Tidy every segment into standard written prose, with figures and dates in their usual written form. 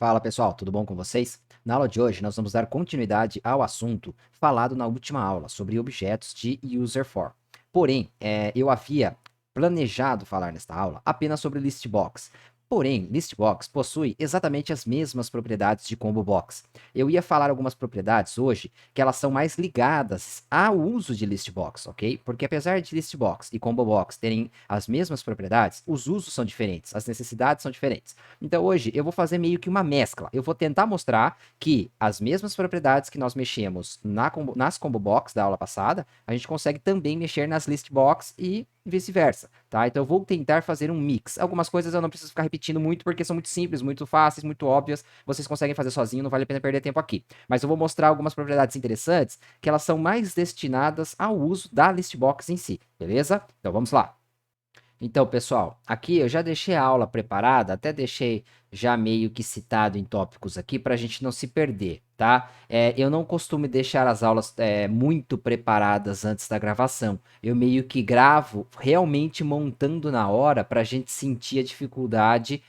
Fala pessoal, tudo bom com vocês? Na aula de hoje, nós vamos dar continuidade ao assunto falado na última aula sobre objetos de user for. Porém, eu havia planejado falar nesta aula apenas sobre listbox. Porém, listbox possui exatamente as mesmas propriedades de combo box. Eu ia falar algumas propriedades hoje que elas são mais ligadas ao uso de listbox, ok? Porque apesar de listbox e combo box terem as mesmas propriedades, os usos são diferentes, as necessidades são diferentes. Então hoje eu vou fazer meio que uma mescla. Eu vou tentar mostrar que as mesmas propriedades que nós mexemos nas combo box da aula passada, a gente consegue também mexer nas list box e vice-versa, tá? Então eu vou tentar fazer um mix. Algumas coisas eu não preciso ficar repetindo muito porque são muito simples, muito fáceis, muito óbvias. Vocês conseguem fazer sozinho, não vale a pena perder tempo aqui. Mas eu vou mostrar algumas propriedades interessantes que elas são mais destinadas ao uso da list box em si, beleza? Então vamos lá. Então, pessoal, aqui eu já deixei a aula preparada, até deixei já meio que citado em tópicos aqui para a gente não se perder, tá? Eu não costumo deixar as aulas muito preparadas antes da gravação. Eu meio que gravo realmente montando na hora para a gente sentir a dificuldade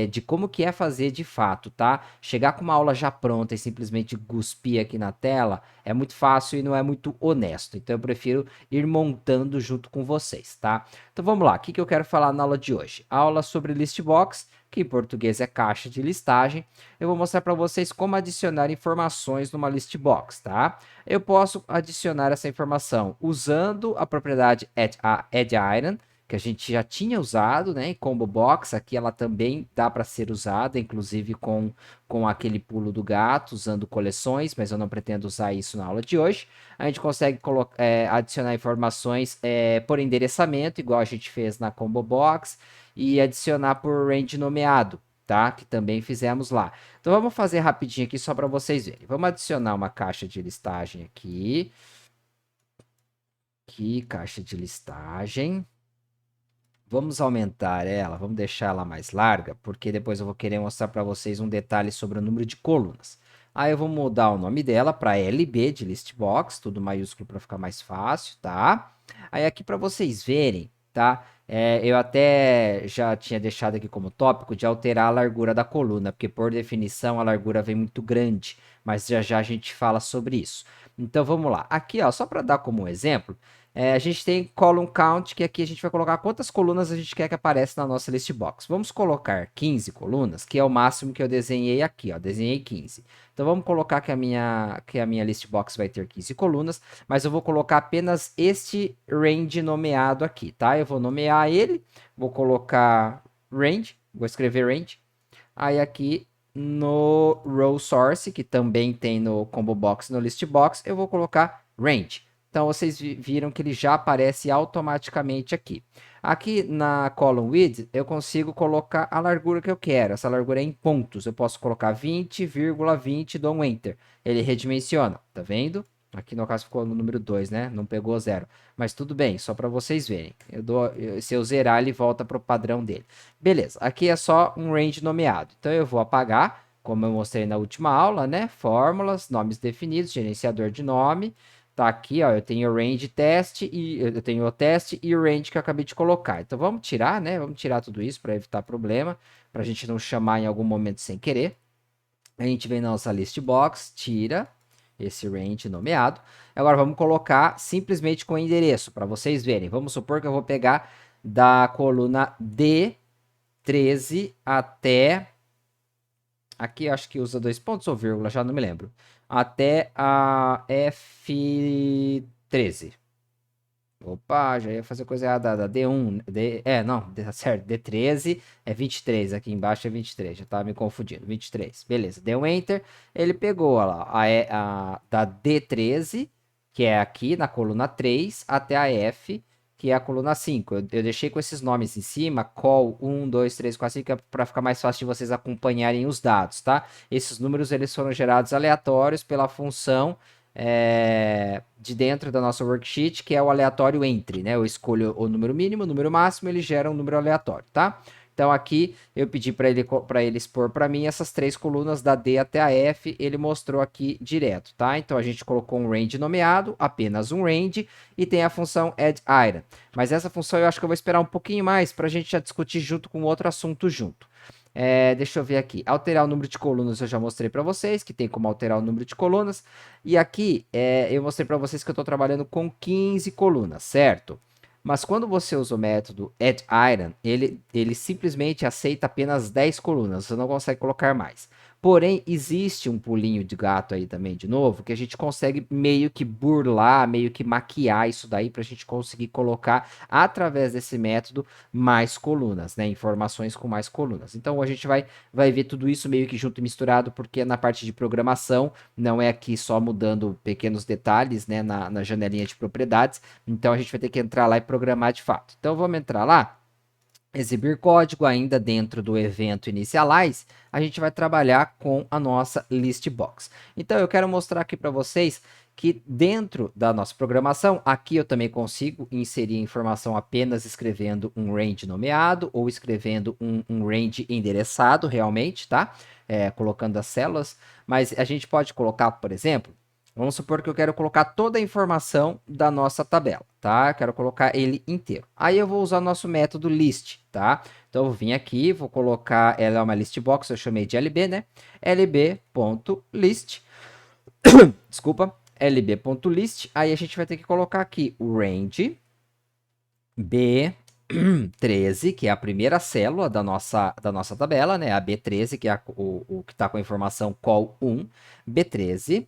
de como que é fazer de fato, tá? Chegar com uma aula já pronta e simplesmente cuspir aqui na tela é muito fácil e não é muito honesto. Então eu prefiro ir montando junto com vocês, tá? Então vamos lá, o que eu quero falar na aula de hoje? Aula sobre listbox, que em português é caixa de listagem. Eu vou mostrar para vocês como adicionar informações numa listbox, tá? Eu posso adicionar essa informação usando a propriedade add item, que a gente já tinha usado, né, em combo box. Aqui ela também dá para ser usada, inclusive com aquele pulo do gato, usando coleções, mas eu não pretendo usar isso na aula de hoje. A gente consegue adicionar informações por endereçamento, igual a gente fez na combo box, e adicionar por range nomeado, tá? Que também fizemos lá. Então vamos fazer rapidinho aqui só para vocês verem. Vamos adicionar uma caixa de listagem aqui. Aqui, caixa de listagem. Vamos aumentar ela, vamos deixar ela mais larga, porque depois eu vou querer mostrar para vocês um detalhe sobre o número de colunas. Aí eu vou mudar o nome dela para LB de listbox, tudo maiúsculo para ficar mais fácil, tá? Aí aqui para vocês verem, tá? Eu até já tinha deixado aqui como tópico de alterar a largura da coluna, porque por definição a largura vem muito grande, mas já já a gente fala sobre isso. Então vamos lá. Aqui, ó, só para dar como exemplo, a gente tem column count, que aqui a gente vai colocar quantas colunas a gente quer que apareça na nossa list box. Vamos colocar 15 colunas, que é o máximo que eu desenhei aqui, ó, desenhei 15. Então vamos colocar que a minha list box vai ter 15 colunas, mas eu vou colocar apenas este range nomeado aqui, tá? Eu vou nomear ele, vou colocar range, vou escrever range. Aí aqui no row source, que também tem no combo box e no list box, eu vou colocar range. Então, vocês viram que ele já aparece automaticamente aqui. Aqui na column width, eu consigo colocar a largura que eu quero. Essa largura é em pontos. Eu posso colocar 20,20, dou um Enter. Ele redimensiona, tá vendo? Aqui no caso ficou no número 2, né? Não pegou 0. Mas tudo bem, só para vocês verem. Se eu zerar, ele volta para o padrão dele. Beleza, aqui é só um range nomeado. Então, eu vou apagar, como eu mostrei na última aula, né? Fórmulas, nomes definidos, gerenciador de nome. Tá aqui, ó, eu tenho o range teste e eu tenho o teste e o range que eu acabei de colocar. Então vamos tirar, né? Vamos tirar tudo isso para evitar problema, para a gente não chamar em algum momento sem querer. A gente vem na nossa list box, tira esse range nomeado. Agora vamos colocar simplesmente com endereço para vocês verem. Vamos supor que eu vou pegar da coluna D13 até aqui eu acho que usa 2 pontos ou vírgula, já não me lembro. Até a F13. Opa, já ia fazer coisa errada. Da D1. Não, certo. D13 é 23. Aqui embaixo é 23. Já tava me confundindo. 23. Beleza. Deu um Enter. Ele pegou lá, da D13, que é aqui na coluna 3, até a F, que é a coluna 5. Eu deixei com esses nomes em cima, call 1, 2, 3, 4, 5, para ficar mais fácil de vocês acompanharem os dados, tá? Esses números eles foram gerados aleatórios pela função de dentro da nossa worksheet, que é o aleatório entre, né? Eu escolho o número mínimo, o número máximo, ele gera um número aleatório, tá? Então aqui eu pedi para ele expor para mim essas 3 colunas da D até a F, ele mostrou aqui direto, tá? Então a gente colocou um range nomeado, apenas um range, e tem a função add item. Mas essa função eu acho que eu vou esperar um pouquinho mais para a gente já discutir junto com outro assunto junto. Deixa eu ver aqui. Alterar o número de colunas eu já mostrei para vocês, que tem como alterar o número de colunas. E aqui eu mostrei para vocês que eu estou trabalhando com 15 colunas, certo? Mas quando você usa o método addIron, ele simplesmente aceita apenas 10 colunas, você não consegue colocar mais. Porém, existe um pulinho de gato aí também, de novo, que a gente consegue meio que burlar, meio que maquiar isso daí para a gente conseguir colocar, através desse método, mais colunas, né? Informações com mais colunas. Então, a gente vai ver tudo isso meio que junto e misturado, porque na parte de programação, não é aqui só mudando pequenos detalhes, né? Na janelinha de propriedades. Então, a gente vai ter que entrar lá e programar de fato. Então, vamos entrar lá. Exibir código ainda dentro do evento inicialize, a gente vai trabalhar com a nossa list box. Então eu quero mostrar aqui para vocês que dentro da nossa programação, aqui eu também consigo inserir informação apenas escrevendo um range nomeado ou escrevendo um range endereçado realmente, tá? Colocando as células, mas a gente pode colocar, por exemplo, vamos supor que eu quero colocar toda a informação da nossa tabela, tá? Quero colocar ele inteiro. Aí eu vou usar o nosso método list, tá? Então eu vim aqui, vou colocar, ela é uma list box, eu chamei de LB, né? lb.list, desculpa, lb.list. Aí a gente vai ter que colocar aqui o range B13, que é a primeira célula da nossa tabela, né? A B13, que é o que está com a informação col 1, B13.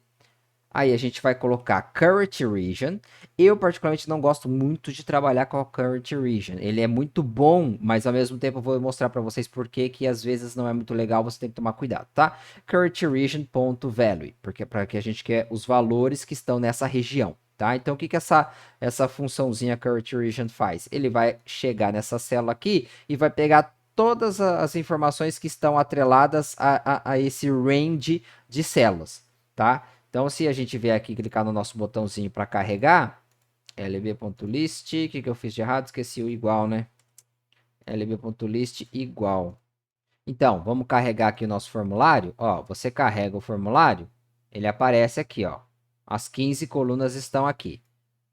Aí a gente vai colocar Current Region. Eu particularmente não gosto muito de trabalhar com a Current Region. Ele é muito bom, mas ao mesmo tempo eu vou mostrar para vocês por que às vezes não é muito legal, você tem que tomar cuidado, tá? Current Region.value, porque para que a gente quer os valores que estão nessa região, tá? Então o que essa funçãozinha Current Region faz? Ele vai chegar nessa célula aqui e vai pegar todas as informações que estão atreladas a esse range de células, tá? Então, se a gente vier aqui clicar no nosso botãozinho para carregar, lb.list, o que eu fiz de errado? Esqueci o igual, né? lb.list igual. Então, vamos carregar aqui o nosso formulário. Ó, você carrega o formulário, ele aparece aqui, ó. As 15 colunas estão aqui.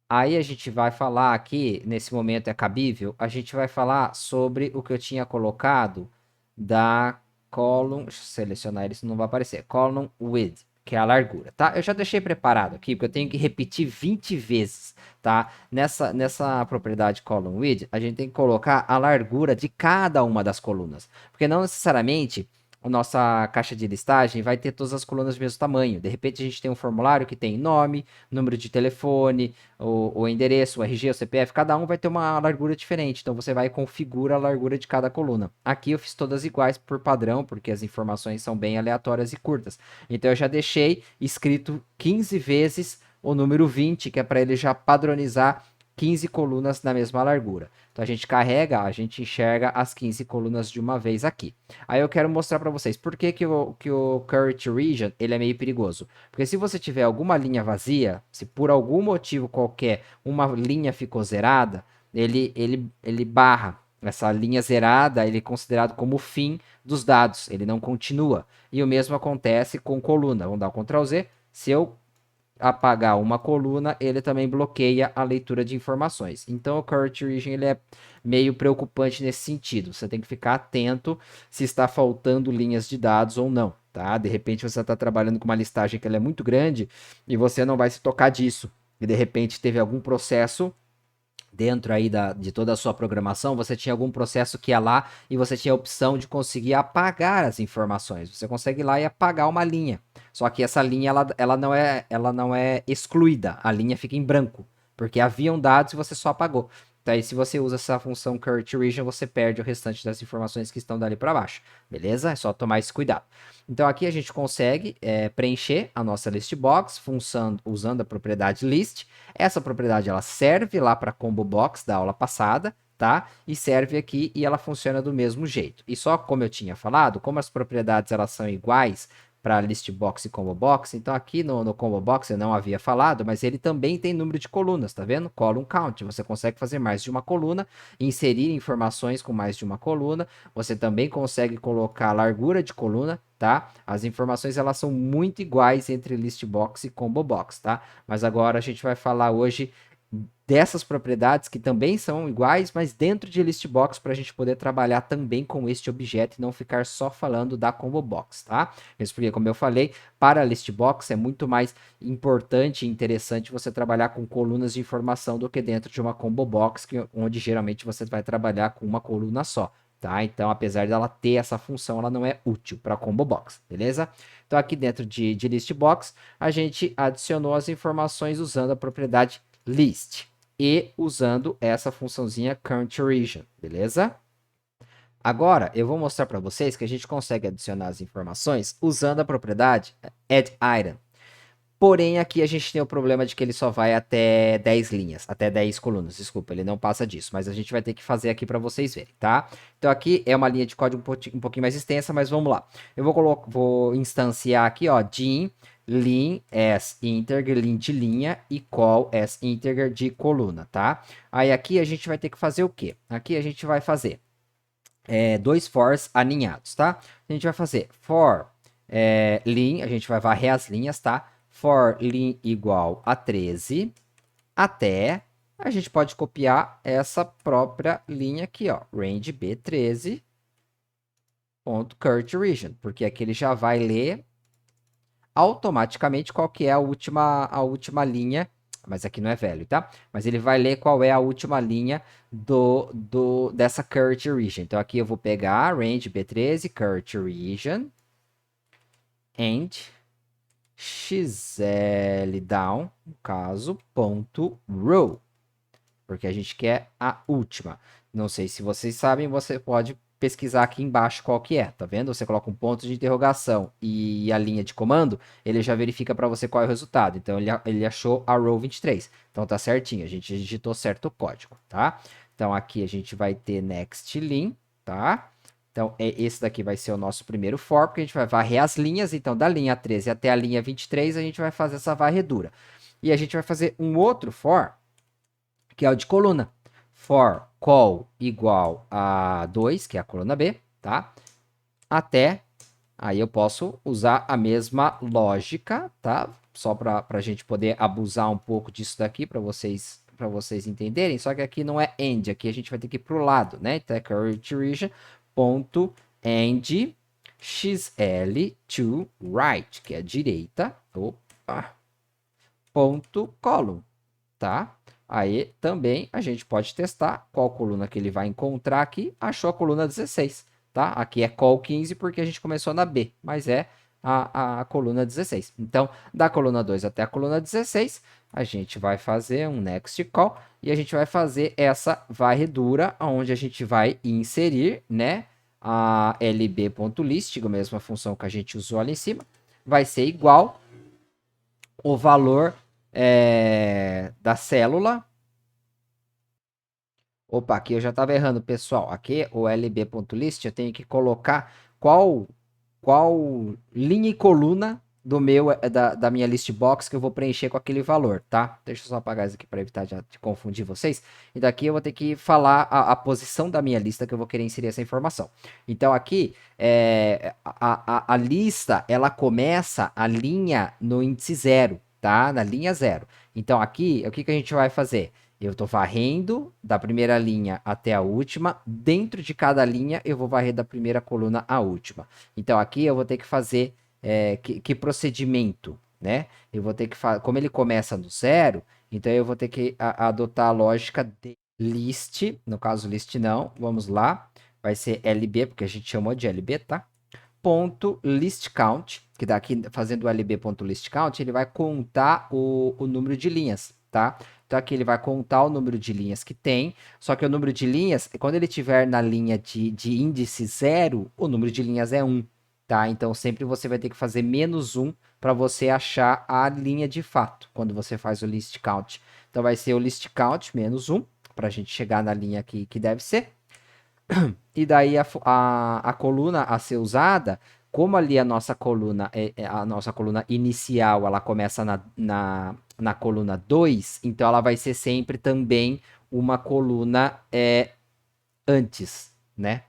Aí a gente vai falar aqui, nesse momento é cabível, a gente vai falar sobre o que eu tinha colocado da column, deixa eu selecionar ele, senão não vai aparecer, column width, que é a largura, tá? Eu já deixei preparado aqui, porque eu tenho que repetir 20 vezes, tá? Nessa propriedade column width, a gente tem que colocar a largura de cada uma das colunas, porque não necessariamente a nossa caixa de listagem vai ter todas as colunas do mesmo tamanho. De repente a gente tem um formulário que tem nome, número de telefone, o endereço, o RG, o CPF, cada um vai ter uma largura diferente. Então você vai e configura a largura de cada coluna. Aqui eu fiz todas iguais por padrão, porque as informações são bem aleatórias e curtas. Então eu já deixei escrito 15 vezes o número 20, que é para ele já padronizar 15 colunas na mesma largura. Então a gente carrega, a gente enxerga as 15 colunas de uma vez aqui. Aí eu quero mostrar para vocês por que o Current Region ele é meio perigoso. Porque se você tiver alguma linha vazia, se por algum motivo qualquer uma linha ficou zerada, ele barra. Essa linha zerada ele é considerado como o fim dos dados, ele não continua. E o mesmo acontece com coluna. Vamos dar o Ctrl Z. Se eu apagar uma coluna, ele também bloqueia a leitura de informações. Então, o Current Region ele é meio preocupante nesse sentido. Você tem que ficar atento se está faltando linhas de dados ou não, tá? De repente, você está trabalhando com uma listagem que ela é muito grande e você não vai se tocar disso. E, de repente, teve algum processo dentro aí de toda a sua programação, você tinha algum processo que ia lá e você tinha a opção de conseguir apagar as informações. Você consegue ir lá e apagar uma linha. Só que essa linha ela não é excluída, a linha fica em branco, porque haviam dados e você só apagou. Então, aí, se você usa essa função Current Region, você perde o restante das informações que estão dali para baixo. Beleza? É só tomar esse cuidado. Então, aqui a gente consegue preencher a nossa list box usando a propriedade list. Essa propriedade ela serve lá para a combo box da aula passada, tá? E serve aqui e ela funciona do mesmo jeito. E só como eu tinha falado, como as propriedades elas são iguais para list box e combo box, então aqui no combo box eu não havia falado, mas ele também tem número de colunas, tá vendo? Column count, você consegue fazer mais de uma coluna, inserir informações com mais de uma coluna, você também consegue colocar largura de coluna, tá? As informações elas são muito iguais entre list box e combo box, tá? Mas agora a gente vai falar hoje dessas propriedades que também são iguais, mas dentro de list box para a gente poder trabalhar também com este objeto e não ficar só falando da combo box, tá? Isso porque, como eu falei, para a list box é muito mais importante e interessante você trabalhar com colunas de informação do que dentro de uma combo box, onde geralmente você vai trabalhar com uma coluna só. Tá? Então, apesar dela ter essa função, ela não é útil para combo box, beleza? Então, aqui dentro de list box, a gente adicionou as informações usando a propriedade list e usando essa funçãozinha current region, beleza? Agora, eu vou mostrar para vocês que a gente consegue adicionar as informações usando a propriedade add item. Porém, aqui a gente tem o problema de que ele só vai até 10 linhas, até 10 colunas, desculpa, ele não passa disso, mas a gente vai ter que fazer aqui para vocês verem, tá? Então aqui é uma linha de código um pouquinho mais extensa, mas vamos lá. Eu vou instanciar aqui, ó, dim, lim as integer, lim de linha e call as integer de coluna, tá? Aí aqui a gente vai ter que fazer o quê? Aqui a gente vai fazer dois fors aninhados, tá? A gente vai fazer for lim, a gente vai varrer as linhas, tá? For lim igual a 13 até a gente pode copiar essa própria linha aqui, ó, range B13 ponto current region, porque aqui ele já vai ler automaticamente qual que é a última linha, mas aqui não é velho, tá? Mas ele vai ler qual é a última linha dessa current region. Então aqui eu vou pegar range B13 current region and xl down, no caso, ponto row, porque a gente quer a última. Não sei se vocês sabem, você pode pesquisar aqui embaixo qual que é, tá vendo? Você coloca um ponto de interrogação e a linha de comando, ele já verifica para você qual é o resultado. Então, ele achou a row 23. Então, tá certinho, a gente digitou certo o código, tá? Então, aqui a gente vai ter next lim, tá? Então, esse daqui vai ser o nosso primeiro for, porque a gente vai varrer as linhas. Então, da linha 13 até a linha 23, a gente vai fazer essa varredura. E a gente vai fazer um outro for, que é o de coluna. For call igual a 2, que é a coluna B, tá? Até, aí eu posso usar a mesma lógica, tá? Só para a gente poder abusar um pouco disso daqui, para vocês entenderem. Só que aqui não é end, aqui a gente vai ter que ir para o lado, né? Então é current region ponto end xl to right, que é a direita, opa, ponto column, tá? Aí também a gente pode testar qual coluna que ele vai encontrar aqui. Achou a coluna 16, tá? Aqui é call 15 porque a gente começou na B, mas é a coluna 16. Então, da coluna 2 até a coluna 16, a gente vai fazer um next call e a gente vai fazer essa varredura, onde a gente vai inserir, né, a lb.list, a mesma função que a gente usou ali em cima, vai ser igual o valor da célula. Opa, aqui eu já estava errando, pessoal. Aqui o lb.list eu tenho que colocar qual linha e coluna da minha list box que eu vou preencher com aquele valor, tá? Deixa eu só apagar isso aqui para evitar de confundir vocês. E daqui eu vou ter que falar a posição da minha lista que eu vou querer inserir essa informação. Então aqui a lista ela começa a linha no índice 0, tá? Na linha 0. Então aqui o que a gente vai fazer? Eu estou varrendo da primeira linha até a última. Dentro de cada linha, eu vou varrer da primeira coluna à última. Então, aqui eu vou ter que fazer que procedimento, né? Eu vou ter que fazer, como ele começa no 0, então eu vou ter que adotar a lógica de list, no caso list não, vamos lá, vai ser LB, porque a gente chamou de LB, tá? Ponto list count, que daqui fazendo o lb.list count, ele vai contar o número de linhas, tá? Então aqui ele vai contar o número de linhas que tem, só que o número de linhas, quando ele estiver na linha de índice 0, o número de linhas é 1, tá? Então sempre você vai ter que fazer menos 1 para você achar a linha de fato, quando você faz o list count. Então vai ser o list count menos 1, para a gente chegar na linha que deve ser. E daí a coluna a ser usada, como ali a nossa coluna inicial, ela começa na coluna 2, então ela vai ser sempre também uma coluna antes, né?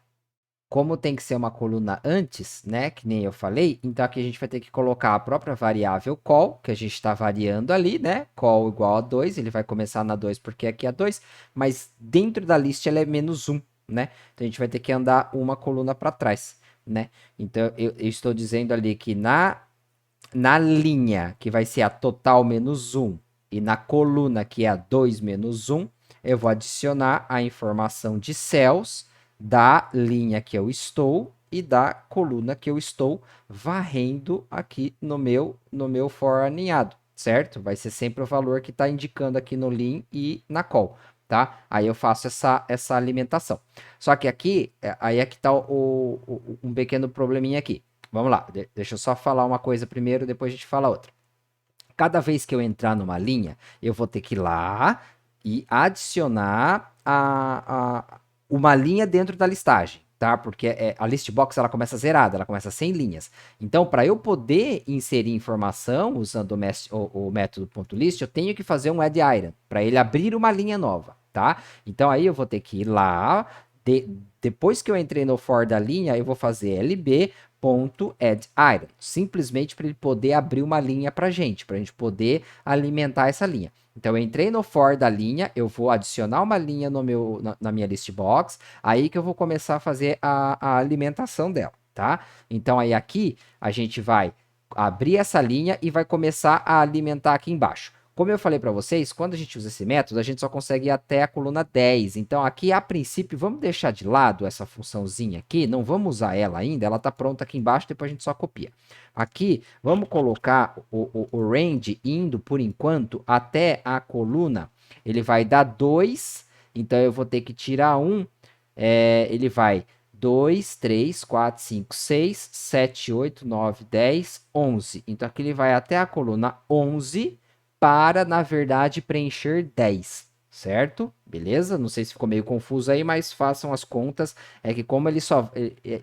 como tem que ser uma coluna antes, né, que nem eu falei, então aqui a gente vai ter que colocar a própria variável call, que a gente está variando ali, né, call igual a 2, ele vai começar na 2 porque aqui é 2, mas dentro da list ela é menos 1, né, então a gente vai ter que andar uma coluna para trás, né, então eu estou dizendo ali que na linha, que vai ser a total menos 1, e na coluna, que é a 2 menos 1, eu vou adicionar a informação de cells da linha que eu estou e da coluna que eu estou varrendo aqui no meu for aninhado, certo? Vai ser sempre o valor que está indicando aqui no lim e na call, tá? Aí eu faço essa alimentação. Só que aqui, aí é que está um pequeno probleminha aqui. Vamos lá, deixa eu só falar uma coisa primeiro, depois a gente fala outra. Cada vez que eu entrar numa linha, eu vou ter que ir lá e adicionar uma linha dentro da listagem, tá? Porque a list box ela começa zerada, ela começa sem linhas. Então, para eu poder inserir informação usando o método .list, eu tenho que fazer um add item para ele abrir uma linha nova, tá? Então aí eu vou ter que ir lá, depois que eu entrei no for da linha, eu vou fazer lb.addItem, simplesmente para ele poder abrir uma linha para a gente poder alimentar essa linha. Então, eu entrei no for da linha, eu vou adicionar uma linha na minha list box, aí que eu vou começar a fazer a alimentação dela, tá? Então, aí aqui a gente vai abrir essa linha e vai começar a alimentar aqui embaixo. Como eu falei para vocês, quando a gente usa esse método, a gente só consegue ir até a coluna 10. Então, aqui, a princípio, vamos deixar de lado essa funçãozinha aqui, não vamos usar ela ainda, ela está pronta aqui embaixo, depois a gente só copia. Aqui, vamos colocar o range indo, por enquanto, até a coluna, ele vai dar 2, então eu vou ter que tirar 1, ele vai 2, 3, 4, 5, 6, 7, 8, 9, 10, 11. Então, aqui ele vai até a coluna 11, para, na verdade, preencher 10, certo? Beleza? Não sei se ficou meio confuso aí, mas façam as contas. É que como ele só,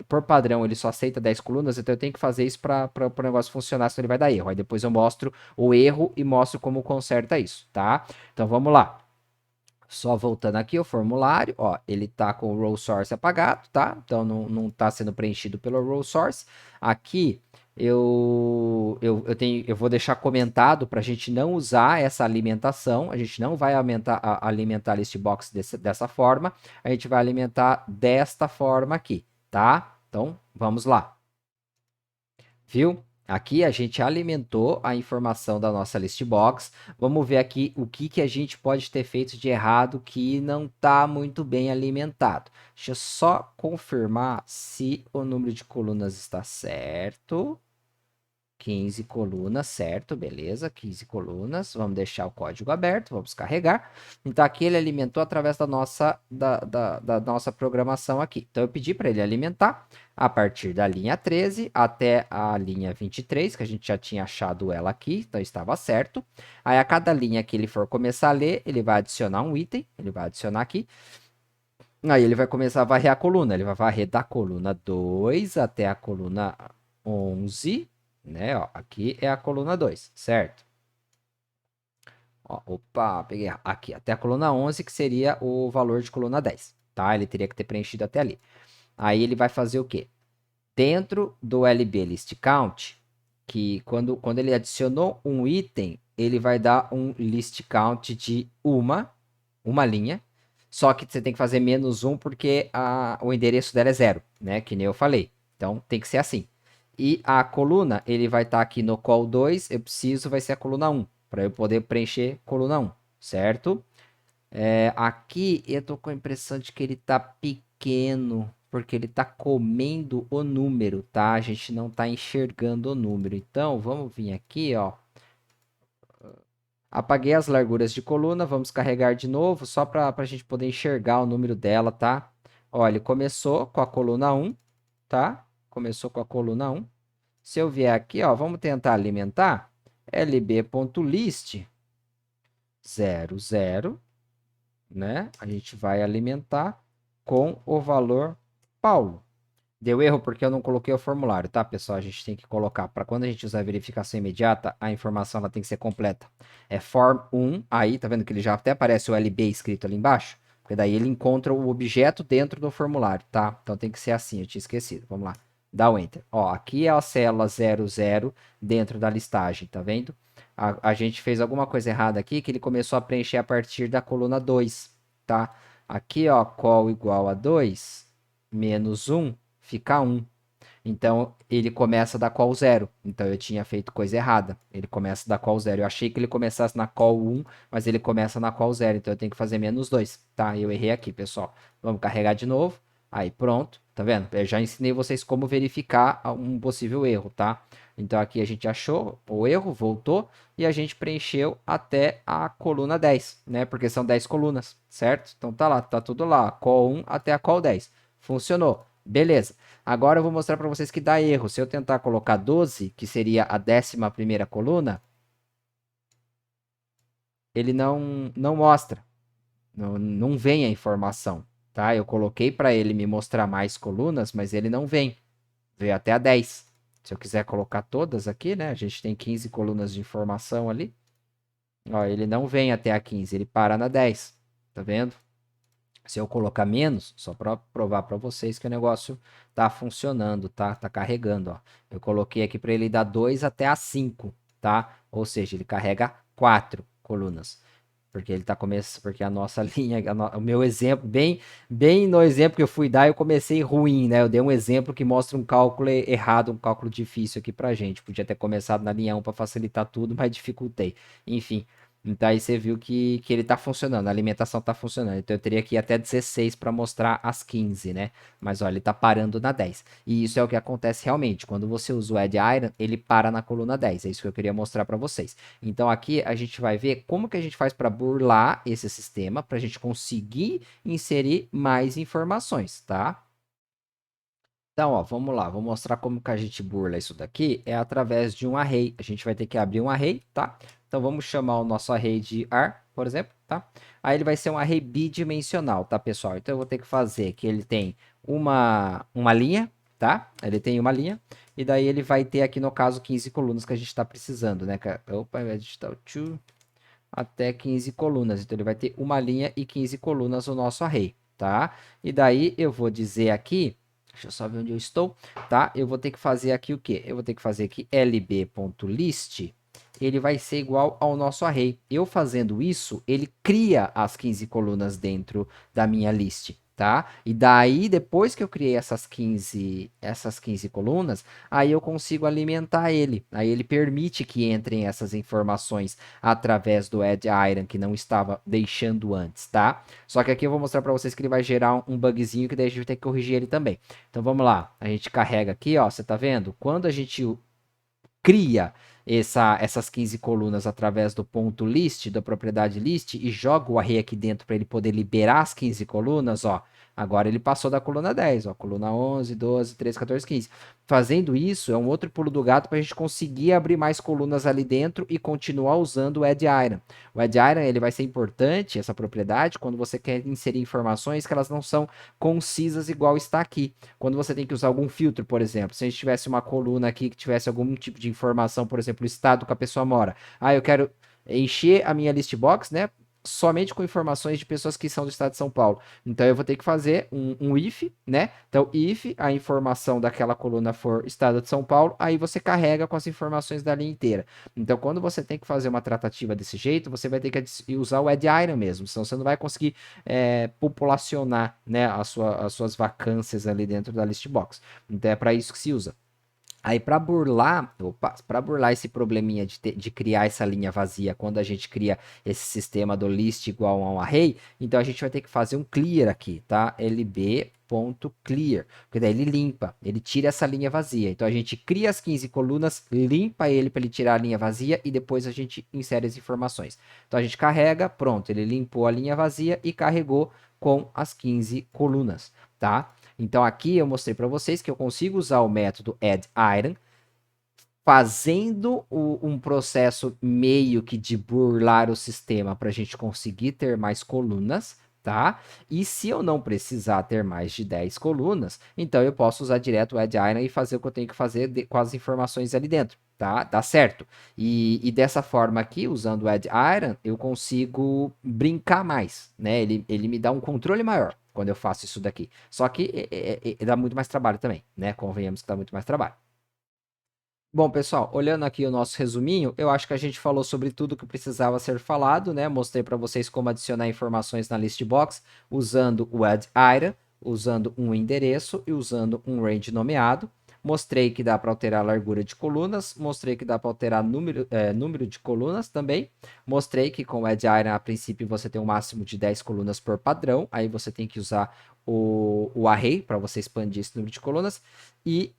por padrão, ele só aceita 10 colunas, então eu tenho que fazer isso para o negócio funcionar, senão ele vai dar erro. Aí depois eu mostro o erro e mostro como conserta isso, tá? Então vamos lá. Só voltando aqui o formulário, ó, ele tá com o row source apagado, tá? Então não tá sendo preenchido pelo row source. Aqui eu vou deixar comentado para a gente não usar essa alimentação. A gente não vai alimentar a list box dessa forma. A gente vai alimentar desta forma aqui, tá? Então vamos lá. Viu? Aqui a gente alimentou a informação da nossa list box. Vamos ver aqui o que a gente pode ter feito de errado que não está muito bem alimentado. Deixa eu só confirmar se o número de colunas está certo. 15 colunas, certo, beleza, 15 colunas. Vamos deixar o código aberto, vamos carregar. Então, aqui ele alimentou através da nossa programação aqui. Então, eu pedi para ele alimentar a partir da linha 13 até a linha 23, que a gente já tinha achado ela aqui, então estava certo. Aí, a cada linha que ele for começar a ler, ele vai adicionar um item, ele vai adicionar aqui. Aí, ele vai começar a varrer a coluna, ele vai varrer da coluna 2 até a coluna 11, né? Ó, aqui é a coluna 2, certo? Ó, opa, peguei aqui até a coluna 11, que seria o valor de coluna 10, tá? Ele teria que ter preenchido até ali. Aí ele vai fazer o quê? Dentro do LB list count, que quando ele adicionou um item, ele vai dar um list count de uma linha, só que você tem que fazer menos 1 porque o endereço dela é 0, né? Que nem eu falei. Então tem que ser assim. E a coluna, ele vai estar aqui no call 2, eu preciso, vai ser a coluna 1, para eu poder preencher coluna 1, certo? Aqui eu tô com a impressão de que ele tá pequeno, porque ele tá comendo o número, tá? A gente não tá enxergando o número. Então, vamos vir aqui, ó. Apaguei as larguras de coluna, vamos carregar de novo, só para a gente poder enxergar o número dela, tá? Olha, ele começou com a coluna 1, tá? Começou com a coluna 1. Se eu vier aqui, ó, vamos tentar alimentar lb.list 00, né? A gente vai alimentar com o valor Paulo. Deu erro porque eu não coloquei o formulário, tá, pessoal? A gente tem que colocar, para quando a gente usar a verificação imediata, a informação ela tem que ser completa. É form 1, aí, tá vendo que ele já até aparece o LB escrito ali embaixo? Porque daí ele encontra o objeto dentro do formulário, tá? Então tem que ser assim, eu tinha esquecido. Vamos lá. Dá o Enter. Ó, aqui é a célula 00 dentro da listagem, tá vendo? A gente fez alguma coisa errada aqui, que ele começou a preencher a partir da coluna 2, tá? Aqui, ó, col igual a 2, menos 1, fica 1. Então, ele começa da call 0. Então, eu tinha feito coisa errada. Ele começa da call 0. Eu achei que ele começasse na call 1, mas ele começa na call 0. Então, eu tenho que fazer menos 2, tá? Eu errei aqui, pessoal. Vamos carregar de novo. Aí, pronto. Tá vendo? Eu já ensinei vocês como verificar um possível erro, tá? Então, aqui a gente achou o erro, voltou, e a gente preencheu até a coluna 10, né? Porque são 10 colunas, certo? Então, tá lá, tá tudo lá. Call 1 até a call 10. Funcionou. Beleza. Agora eu vou mostrar para vocês que dá erro. Se eu tentar colocar 12, que seria a 11ª coluna, ele não mostra. Não vem a informação, tá? Eu coloquei para ele me mostrar mais colunas, mas ele não vem. Veio até a 10. Se eu quiser colocar todas aqui, né? A gente tem 15 colunas de informação ali. Ó, ele não vem até a 15, ele para na 10. Tá vendo? Se eu colocar menos, só para provar para vocês que o negócio tá funcionando, tá? Tá carregando, ó. Eu coloquei aqui para ele dar 2 até a 5, tá? Ou seja, ele carrega 4 colunas. Porque ele tá começando, porque a nossa linha, o meu exemplo, bem no exemplo que eu fui dar, eu comecei ruim, né? Eu dei um exemplo que mostra um cálculo errado, um cálculo difícil aqui pra gente. Podia ter começado na linha 1 para facilitar tudo, mas dificultei. Enfim, então aí você viu que ele tá funcionando, a alimentação tá funcionando. Então eu teria que ir até 16 para mostrar as 15, né? Mas olha, ele tá parando na 10. E isso é o que acontece realmente. Quando você usa o Add Iron, ele para na coluna 10. É isso que eu queria mostrar para vocês. Então aqui a gente vai ver como que a gente faz para burlar esse sistema, para a gente conseguir inserir mais informações, tá? Então, ó, vamos lá, vou mostrar como que a gente burla isso daqui, é através de um array. A gente vai ter que abrir um array, tá? Então, vamos chamar o nosso array de ar, por exemplo, tá? Aí ele vai ser um array bidimensional, tá, pessoal? Então, eu vou ter que fazer que ele tem uma linha, tá? Ele tem uma linha, e daí ele vai ter aqui, no caso, 15 colunas que a gente está precisando, né? Opa, vai digitar o 2 até 15 colunas. Então, ele vai ter uma linha e 15 colunas o nosso array, tá? E daí, eu vou dizer aqui... Deixa eu só ver onde eu estou, tá? Eu vou ter que fazer aqui o quê? Eu vou ter que fazer aqui lb.list, ele vai ser igual ao nosso array. Eu fazendo isso, ele cria as 15 colunas dentro da minha list, tá? E daí, depois que eu criei essas 15 colunas, aí eu consigo alimentar ele. Aí ele permite que entrem essas informações através do add iron que não estava deixando antes, tá? Só que aqui eu vou mostrar para vocês que ele vai gerar um bugzinho que daí a gente vai ter que corrigir ele também. Então vamos lá, a gente carrega aqui, ó, você tá vendo? Quando a gente cria essas 15 colunas através do ponto list, da propriedade list, e joga o array aqui dentro para ele poder liberar as 15 colunas, ó. Agora ele passou da coluna 10, ó, coluna 11, 12, 13, 14, 15. Fazendo isso, é um outro pulo do gato para a gente conseguir abrir mais colunas ali dentro e continuar usando o add iron. O add iron ele vai ser importante, essa propriedade, quando você quer inserir informações que elas não são concisas igual está aqui. Quando você tem que usar algum filtro, por exemplo, se a gente tivesse uma coluna aqui que tivesse algum tipo de informação, por exemplo, o estado que a pessoa mora. Ah, eu quero encher a minha list box, né? Somente com informações de pessoas que são do estado de São Paulo. Então eu vou ter que fazer um if, né? Então, if a informação daquela coluna for estado de São Paulo, aí você carrega com as informações da linha inteira. Então, quando você tem que fazer uma tratativa desse jeito, você vai ter que usar o add iron mesmo, senão você não vai conseguir populacionar, né, as suas vacâncias ali dentro da list box. Então é para isso que se usa. Aí para burlar esse probleminha de criar essa linha vazia quando a gente cria esse sistema do list igual a um array, então a gente vai ter que fazer um clear aqui, tá? lb.clear, porque daí ele limpa, ele tira essa linha vazia. Então a gente cria as 15 colunas, limpa ele para ele tirar a linha vazia e depois a gente insere as informações. Então a gente carrega, pronto, ele limpou a linha vazia e carregou com as 15 colunas, tá? Então aqui eu mostrei para vocês que eu consigo usar o método add iron fazendo um processo meio que de burlar o sistema para a gente conseguir ter mais colunas, tá? E se eu não precisar ter mais de 10 colunas, então eu posso usar direto o add item e fazer o que eu tenho que fazer com as informações ali dentro, tá? Dá certo. E dessa forma aqui, usando o add item, eu consigo brincar mais, né? Ele me dá um controle maior quando eu faço isso daqui. Só que dá muito mais trabalho também, né? Convenhamos que dá muito mais trabalho. Bom, pessoal, olhando aqui o nosso resuminho, eu acho que a gente falou sobre tudo que precisava ser falado, né? Mostrei para vocês como adicionar informações na list box usando o add item, usando um endereço e usando um range nomeado. Mostrei que dá para alterar a largura de colunas, mostrei que dá para alterar número de colunas também. Mostrei que com o add item, a princípio, você tem um máximo de 10 colunas por padrão, aí você tem que usar o array para você expandir esse número de colunas. E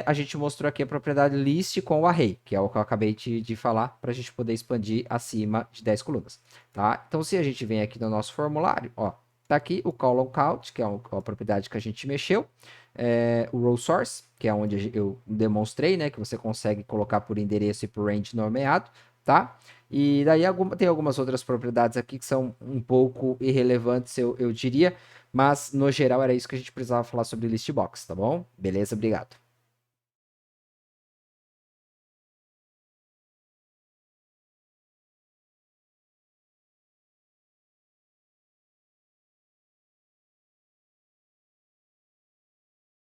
a gente mostrou aqui a propriedade list com o array, que é o que eu acabei de falar, para a gente poder expandir acima de 10 colunas. Tá? Então, se a gente vem aqui no nosso formulário, ó, tá aqui o column count, que é a propriedade que a gente mexeu, o row source, que é onde eu demonstrei, né, que você consegue colocar por endereço e por range nomeado, tá? E daí tem algumas outras propriedades aqui que são um pouco irrelevantes, eu diria, mas no geral era isso que a gente precisava falar sobre list box, tá bom? Beleza, obrigado.